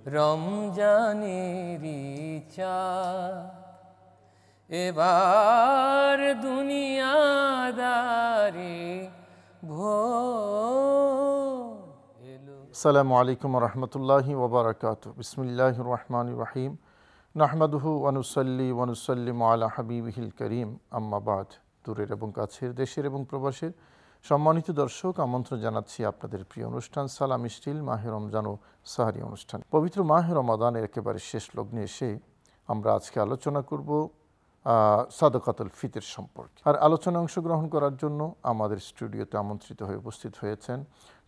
রমজানেরি চাঁদ এবার দুনিয়াদারি ভোর এলো। আসসালামু আলাইকুম রহমতুল্লাহি ওবরাকাতু। বিসমিল্লাহির রহমানির রহিম। নাহমাদুহু ওয়া নুসাল্লি ওয়া নুসাল্লিমু আলা হাবিবিহিল করিম, আম্মা বাদ। দূরের এবং কাছের, দেশের এবং প্রবাসের সম্মানিত দর্শক, আমন্ত্রণ জানাচ্ছি আপনাদের প্রিয় অনুষ্ঠান সালাম স্টিল মাহে রমজান ও সাহারি অনুষ্ঠান। পবিত্র মাহে রমাদানের একেবারে শেষ লগ্নে এসে আমরা আজকে আলোচনা করব সাদকাতুল ফিতর সম্পর্কে। আর আলোচনায় অংশগ্রহণ করার জন্য আমাদের স্টুডিওতে আমন্ত্রিত হয়ে উপস্থিত হয়েছেন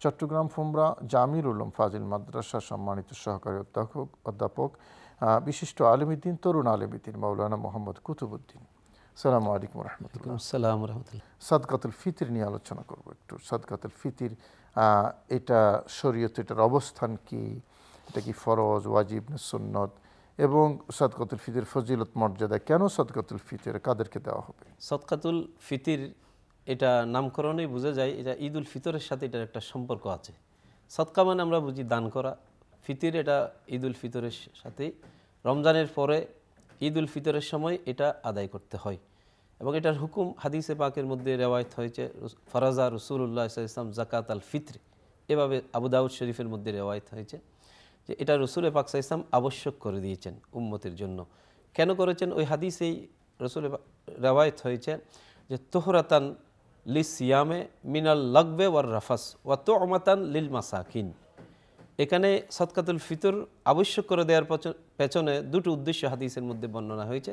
চট্টগ্রাম ফুমরা জামির উলুম ফাজিল মাদ্রাসা সম্মানিত সহকারী অধ্যাপক বিশিষ্ট আলেমীদ্দিন, তরুণ আলেমীদ্দিন মাওলানা মোহাম্মদ কুতুবুদ্দিন। আসসালামু আলাইকুম রহমতুল্লাহ। আসসালামু রাহমাতুল্লাহ। সাদকাতুল ফিতর নিয়ে আলোচনা করব একটু। সাদকাতুল ফিতর, এটা শরীয়তে এটার অবস্থান কি, এটা কি ফরজ, ওয়াজিব না সুন্নত, এবং সাদকাতুল ফিতর ফজিলত মর্যাদা কেন, সাদকাতুল ফিতর কাদেরকে দেওয়া হবে? সাদকাতুল ফিতর এটা নামকরণেই বোঝা যায় এটা ঈদ উল ফিতরের সাথে এটার একটা সম্পর্ক আছে। সদকা মানে আমরা বুঝি দান করা, ফিতর এটা ঈদ উল ফিতরের সাথে রমজানের পরে ঈদ উল ফিতরের সময় এটা আদায় করতে হয় এবং এটার হুকুম হাদিসে পাকের মধ্যে রেওয়ায়ত হয়েছে। ফরাজা রাসূলুল্লাহ সাল্লাল্লাহু আলাইহি ওয়াসাল্লাম যাকাত আল ফিতর, এভাবে আবু দাউদ শরীফের মধ্যে রেওয়ায়ত হয়েছে যে এটা রাসূল পাক সাল্লাল্লাহু আলাইহি ওয়াসাল্লাম আবশ্যক করে দিয়েছেন উম্মতের জন্য। কেন করেছেন? ওই হাদিসেই রাসূল রেওয়ায়ত হয়েছে যে তোহরাতান লিসিয়ামে মিনাল লাগবে ওয়ার রাফাস ওয়া তু'মাতান লিল মাসাকিন। এখানে সাদকাতুল ফিতর আবশ্যক করে দেওয়ার পেছনে দুটো উদ্দেশ্য হাদিসের মধ্যে বর্ণনা হয়েছে।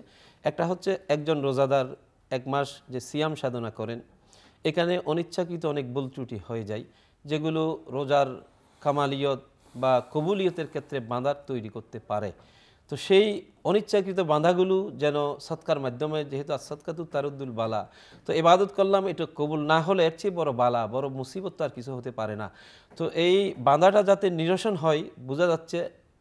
একটা হচ্ছে একজন রোজাদার এক মাস যে সিয়াম সাধনা করেন, এখানে অনিচ্ছাকৃত অনেক ভুল ত্রুটি হয়ে যায় যেগুলো রোজার কামালিয়ত বা কবুলিয়তের ক্ষেত্রে বাঁধা তৈরি করতে পারে। তো সেই অনিচ্ছাকৃত বাঁধাগুলো যেন সৎকার মাধ্যমে, যেহেতু সাদকাতু তারুদ্দুল বালা, তো ইবাদত করলাম, এটা কবুল না হলে এর চেয়ে বড় বালা, বড় মুসিবত তো আর কিছু হতে পারে না। তো এই বাঁধাটা যাতে নিরসন হয়, বোঝা যাচ্ছে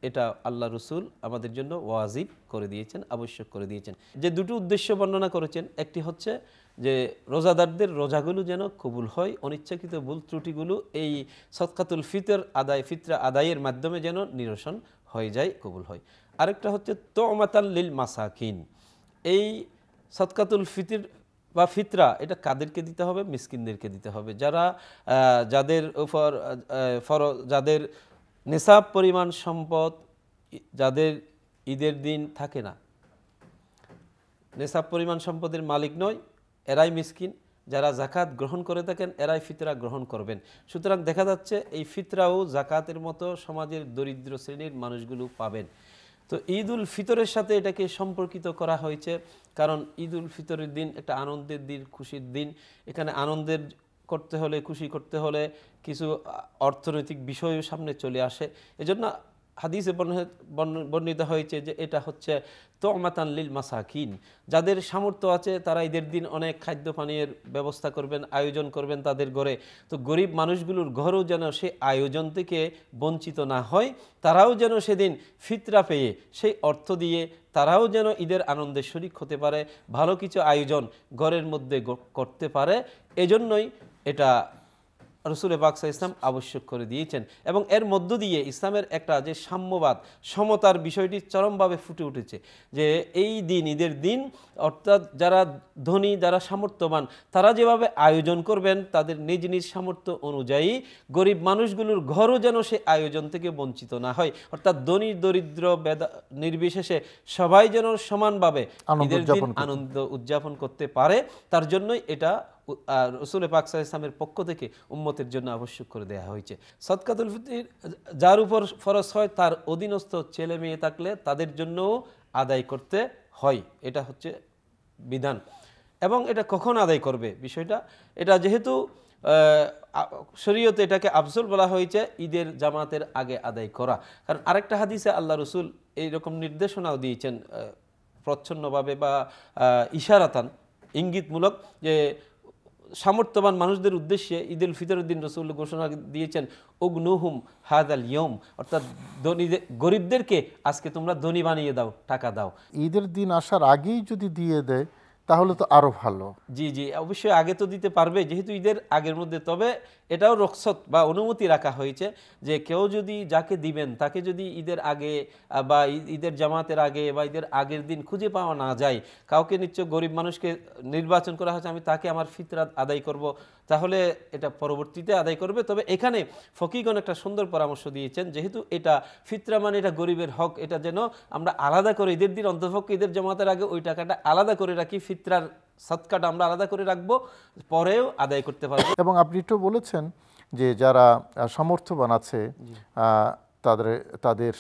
এটা আল্লাহ রসুল আমাদের জন্য ওয়াজিব করে দিয়েছেন, আবশ্যক করে দিয়েছেন। যে দুটো উদ্দেশ্য বর্ণনা করেছেন, একটি হচ্ছে যে রোজাদারদের রোজাগুলো যেন কবুল হয়, অনিচ্ছাকৃত ভুল ত্রুটিগুলো এই সাদকাতুল ফিতর ফিতরা আদায়ের মাধ্যমে যেন নিরসন হয়ে যায়, কবুল হয়। আরেকটা হচ্ছে তু'মাতান লিল মাসাকিন। এই সাদকাতুল ফিতর বা ফিতরা এটা কাদেরকে দিতে হবে? মিসকিনদেরকে দিতে হবে, যাদের উপর যাদের নিসাব পরিমাণ সম্পদ, যাদের ঈদের দিন থাকে না, নিসাব পরিমাণ সম্পদের মালিক নয়, এরাই মিসকিন। যারা জাকাত গ্রহণ করে থাকেন এরাই ফিতরা গ্রহণ করবেন। সুতরাং দেখা যাচ্ছে এই ফিতরাও জাকাতের মতো সমাজের দরিদ্র শ্রেণীর মানুষগুলো পাবেন। তো ঈদ উল ফিতরের সাথে এটাকে সম্পর্কিত করা হয়েছে, কারণ ঈদ উল ফিতরের দিন একটা আনন্দের দিন, খুশির দিন। এখানে আনন্দের করতে হলে, খুশি করতে হলে কিছু অর্থনৈতিক বিষয়ও সামনে চলে আসে। এজন্য হাদিসে বর্ণিত হয়েছে যে এটা হচ্ছে তু'মাতান লিল মাসাকিন। যাদের সামর্থ্য আছে তারা ঈদের দিন অনেক খাদ্য পানীয়ের ব্যবস্থা করবেন, আয়োজন করবেন তাদের ঘরে। তো গরিব মানুষগুলোর ঘরেও যেন সে আয়োজন থেকে বঞ্চিত না হয়, তারাও যেন সেদিন ফিতরা পেয়ে সেই অর্থ দিয়ে তারাও যেন ঈদের আনন্দে শরীক হতে পারে, ভালো কিছু আয়োজন ঘরের মধ্যে করতে পারে। এজন্যই এটা রাসূল পাক সাল্লাল্লাহু আলাইহি ওয়াসাল্লাম আবশ্যক করে দিয়েছেন। এবং এর মধ্য দিয়ে ইসলামের একটা যে সাম্যবাদ, সমতার বিষয়টি চরমভাবে ফুটে উঠেছে যে এই দিন, ঈদের দিন, অর্থাৎ যারা ধনী, যারা সামর্থ্যবান, তারা যেভাবে আয়োজন করবেন তাদের নিজ নিজ সামর্থ্য অনুযায়ী, গরিব মানুষগুলোর ঘরও যেন সে আয়োজন থেকে বঞ্চিত না হয়। অর্থাৎ ধনী দরিদ্র নির্বিশেষে সবাই যেন সমানভাবে ঈদের দিন আনন্দ উদযাপন করতে পারে, তার জন্যই এটা রাসূল পাক সাল্লাল্লাহু আলাইহি ওয়াসাল্লামের পক্ষ থেকে উম্মতের জন্য আবশ্যক করে দেওয়া হয়েছে। সাদকাতুল ফিতর যার উপর ফরজ হয়, তার অধীনস্থ ছেলে মেয়ে থাকলে তাদের জন্যও আদায় করতে হয়, এটা হচ্ছে বিধান। এবং এটা কখন আদায় করবে বিষয়টা, এটা যেহেতু শরীয়তে এটাকে আফজল বলা হয়েছে ঈদের জামাতের আগে আদায় করা। কারণ আরেকটা হাদিসে আল্লাহ রসুল এইরকম নির্দেশনাও দিয়েছেন প্রচ্ছন্নভাবে বা ইশারাতান, ইঙ্গিতমূলক, যে সামর্থ্যবান মানুষদের উদ্দেশ্যে ঈদ উল ফিতরের দিন রাসূল ঘোষণা দিয়েছেন উগনুহুম হাদাল ইয়ম, অর্থাৎ গরিবদেরকে আজকে তোমরা ধনী বানিয়ে দাও, টাকা দাও। ঈদের দিন আসার আগেই যদি দিয়ে দেয় তাহলে তো আরো ভালো। জি জি, অবশ্যই আগে তো দিতে পারবে যেহেতু ঈদের আগের মধ্যে। তবে এটাও রুখসত বা অনুমতি রাখা হয়েছে যে কেউ যদি যাকে দিবেন তাকে যদি ঈদের আগে বা ঈদের জামাতের আগে বা ঈদের আগের দিন খুঁজে পাওয়া না যায়, কাউকে নিশ্চয় গরিব মানুষকে নির্বাচন করা হয়েছে আমি তাকে আমার ফিতরা আদায় করব, তাহলে এটা পরবর্তীতে আদায় করবে। তবে এখানে ফকিগণ একটা সুন্দর পরামর্শ দিয়েছেন, যেহেতু এটা ফিতরা মানে এটা গরিবের হক, এটা যেন আমরা আলাদা করে ঈদের দিন অন্ততপক্ষে ঈদের জামাতের আগে ওই টাকাটা আলাদা করে রাখি, ফিতরার সদকাটা আমরা আলাদা করে রাখবো, পরেও আদায় করতে পারবো। এবং আপনি তো বলেছেন যে যারা সামর্থ্যবান আছে তাদের তাদের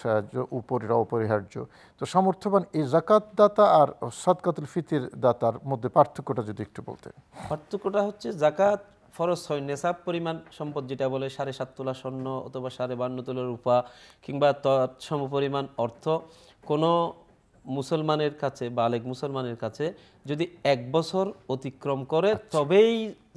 উপর এটা অপরিহার্য। তো সামর্থ্যবান এই যাকাত দাতা আর সাদকাতুল ফিতর দাতার মধ্যে পার্থক্যটা যদি একটু বলতেন। পার্থক্যটা হচ্ছে জাকাত ফরজ হয় নেশাব পরিমাণ সম্পদ, যেটা বলে 7.5 তোলা স্বর্ণ অথবা 52.5 তোলা রূপা কিংবা তৎসম পরিমাণ অর্থ কোনো মুসলমানের কাছে, বালেগ মুসলমানের কাছে যদি 1 বছর অতিক্রম করে তবেই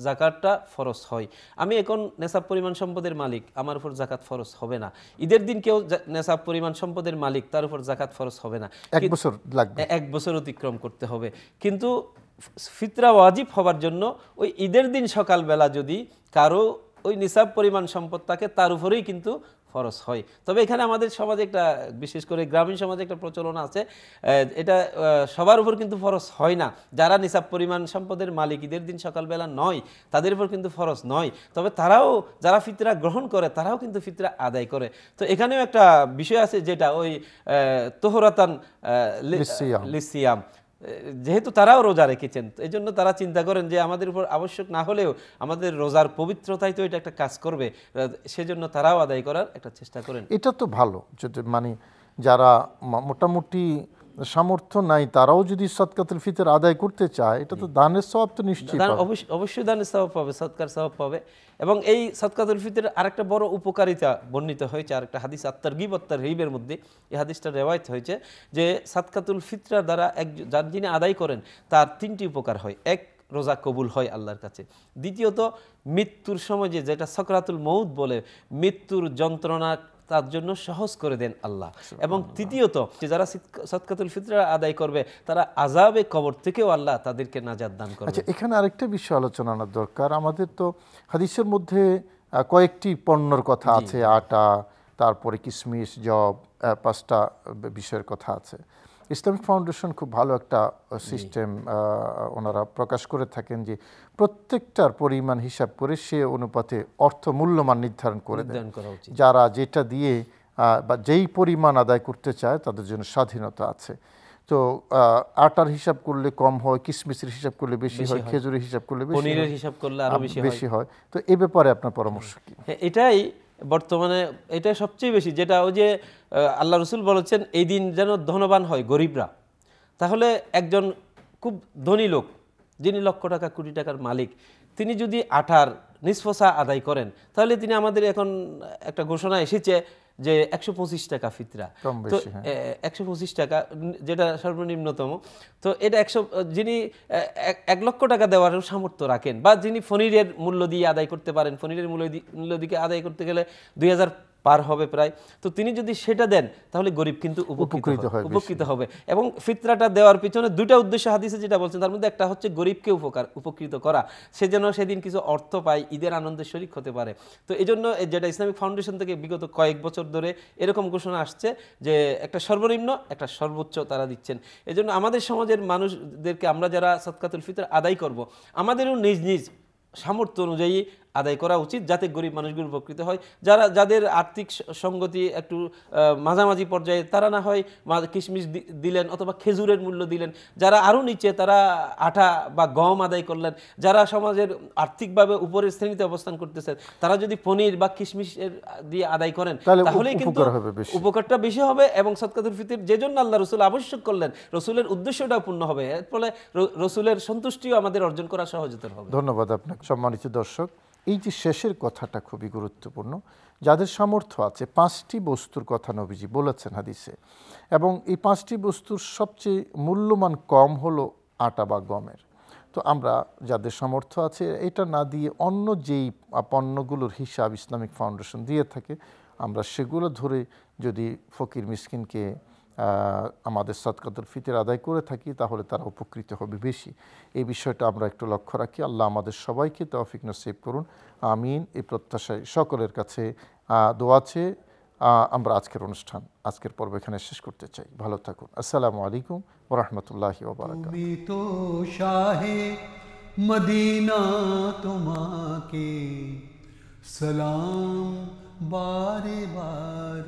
জাকাতটা ফরজ হয়। আমি এখন নেশাব পরিমাণ সম্পদের মালিক, আমার উপর জাকাত ফরজ হবে না। ঈদের দিন কেউ নেশাব পরিমাণ সম্পদের মালিক, তার উপর জাকাত ফরজ হবে না, 1 বছর লাগবে, 1 বছর অতিক্রম করতে হবে। কিন্তু ফিতরা ওয়াজিব হবার জন্য ওই ঈদের দিন সকালবেলা যদি কারো ওই নিসাব পরিমাণ সম্পদ থাকে তার উপরেই কিন্তু ফরজ হয়। তবে এখানে আমাদের সমাজে একটা, বিশেষ করে গ্রামীণ সমাজে একটা প্রচলন আছে, এটা সবার উপর কিন্তু ফরজ হয় না। যারা নিসাব পরিমাণ সম্পদের মালিক ঈদের দিন সকালবেলা নয় তাদের উপর কিন্তু ফরজ নয়, তবে তারাও যারা ফিতরা গ্রহণ করে তারাও কিন্তু ফিতরা আদায় করে। তো এখানেও একটা বিষয় আছে যেটা ওই তোহরাতান লিসিয়াম, যেহেতু তারাও রোজা রেখেছেন এই জন্য তারা চিন্তা করেন যে আমাদের উপর আবশ্যক না হলেও আমাদের রোজার পবিত্রতাই তো এটা একটা কাজ করবে, সেজন্য তারাও আদায় করার একটা চেষ্টা করেন। এটা তো ভালো, যদি মানে যারা মোটামুটি সামর্থ্য নাই তারাও যদি সদকাতুল ফিতর আদায় করতে চায়, এটা তো দানের সওয়াব তো নিশ্চয়ই পাবে। অবশ্যই দানের সওয়াব পাবে, সদকার সওয়াব পাবে। এবং এই সদকাতুল ফিতরের আরেকটা বড় উপকারিতা বর্ণিত হয়েছে আরেকটা হাদিস আত-তারগীব ওয়াত-তারহীবের মধ্যে, এই হাদিসটা রিওয়ায়াত হয়েছে যে সদকাতুল ফিতর দ্বারা যার যিনি আদায় করেন তার 3টি উপকার হয়। এক, রোজা কবুল হয় আল্লাহর কাছে। দ্বিতীয়ত, মৃত্যুর সময় যেটা সাকরাতুল মউত বলে, মৃত্যুর যন্ত্রণা তার জন্য সহজ করে দেন আল্লাহ। এবং তৃতীয়ত, যারা সদকাতুল ফিতর আদায় করবে তারা আযাবে কবর থেকেও আল্লাহ তাদেরকে নাজাত দান করবে। আচ্ছা, এখানে আরেকটা বিষয় আলোচনা দরকার। আমাদের তো হাদিসের মধ্যে কয়েকটি পণ্যর কথা আছে, আটা, তারপরে কিশমিশ, জব, 5টা বিষয়ের কথা আছে। ইসলামিক ফাউন্ডেশন খুব ভালো একটা সিস্টেম ওনারা প্রকাশ করে থাকেন যে প্রত্যেকটার পরিমাণ হিসাব করে সে অনুপাতে অর্থ মূল্যমান নির্ধারণ করে দেন। যারা যেটা দিয়ে বা যেই পরিমাণ আদায় করতে চায় তাদের জন্য স্বাধীনতা আছে। তো আটার হিসাব করলে কম হয়, কিশমিশের হিসাব করলে বেশি হয়, খেজুরের হিসাব করলে বেশি হয়, পনিরের হিসাব করলে আরো বেশি হয়। তো এই ব্যাপারে আপনার পরামর্শ কি? এটাই বর্তমানে এটা সবচেয়ে বেশি, যেটা ওই যে আল্লাহ রসুল বলেছেন এই দিন যেন ধনবান হয় গরিবরা। তাহলে একজন খুব ধনী লোক যিনি লক্ষ টাকা কোটি টাকার মালিক, তিনি যদি আটার নিসফসা আদায় করেন তাহলে তিনি, আমাদের এখন একটা ঘোষণা এসেছে যে 125 টাকা ফিতরা, তো 125 টাকা যেটা সর্বনিম্নতম। তো এটা যিনি 1 লক্ষ টাকা দেওয়ার সামর্থ্য রাখেন বা যিনি ফনিরের মূল্য দিয়ে আদায় করতে পারেন, ফনিরের মূল্য দিয়ে আদায় করতে গেলে 2000 পার হবে প্রায়, তো তিনি যদি সেটা দেন তাহলে গরিব কিন্তু উপকৃত হবে। এবং ফিতরাটা দেওয়ার পিছনে 2টা উদ্দেশ্য হাদিসে যেটা বলছেন তার মধ্যে একটা হচ্ছে গরিবকে উপকৃত করা, সে যেন সেদিন কিছু অর্থ পায়, ঈদের আনন্দের শরীক হতে পারে। তো এই জন্য যেটা ইসলামিক ফাউন্ডেশন থেকে বিগত কয়েক বছর ধরে এরকম ঘোষণা আসছে যে একটা সর্বনিম্ন একটা সর্বোচ্চ তারা দিচ্ছেন। এই জন্য আমাদের সমাজের মানুষদেরকে, আমরা যারা সদকাতুল ফিতর আদায় করব, আমাদেরও নিজ নিজ সামর্থ্য অনুযায়ী আদায় করা উচিত, যাতে গরিব মানুষগুলো উপকৃত হয়। যাদের আর্থিক সঙ্গতি একটু মাঝামাঝি পর্যায়ে, তারা না হয় কিশমিশ দিলেন অথবা খেজুরের মূল্য দিলেন, যারা আরও নিচে তারা আটা বা গম আদায় করলেন, যারা সমাজের আর্থিকভাবে উপরের শ্রেণীতে অবস্থান করতেছেন তারা যদি পনির বা কিশমিশের দিয়ে আদায় করেন তাহলে কিন্তু উপকারটা বেশি হবে। এবং সদকাতুল ফিতর যে জন্য আল্লাহ রসুল আবশ্যক করলেন, রসুলের উদ্দেশ্যটাও পূর্ণ হবে, এর ফলে রসুলের সন্তুষ্টিও আমাদের অর্জন করা সহজতর হবে। ধন্যবাদ আপনাকে। সম্মানিত দর্শক, এই যে শেষের কথাটা খুবই গুরুত্বপূর্ণ। যাদের সামর্থ্য আছে 5টি বস্তুর কথা নবীজি বলেছেন হাদিসে, এবং এই 5টি বস্তুর সবচেয়ে মূল্যমান কম হলো আটা বা গমের। তো আমরা যাদের সামর্থ্য আছে এটা না দিয়ে অন্য যেই পণ্যগুলোর হিসাব ইসলামিক ফাউন্ডেশন দিয়ে থাকে, আমরা সেগুলো ধরে যদি ফকির মিসকিনকে আমাদের সদকাতুল ফিতর আদায় করে থাকি তাহলে তারা উপকৃত হবে বেশি। এই বিষয়টা আমরা একটু লক্ষ্য রাখি। আল্লাহ আমাদের সবাইকে তৌফিক নসিব করুন, আমিন। এই প্রত্যাশায় সকলের কাছে দোয়া আছে। আমরা আজকের পর্ব এখানে শেষ করতে চাই। ভালো থাকুন। আসসালামু আলাইকুম ওয়া রাহমাতুল্লাহি ওয়া বারাকাতুহু। তুমি তো শাহে মদিনা, তোমাকে সালাম বারে বার।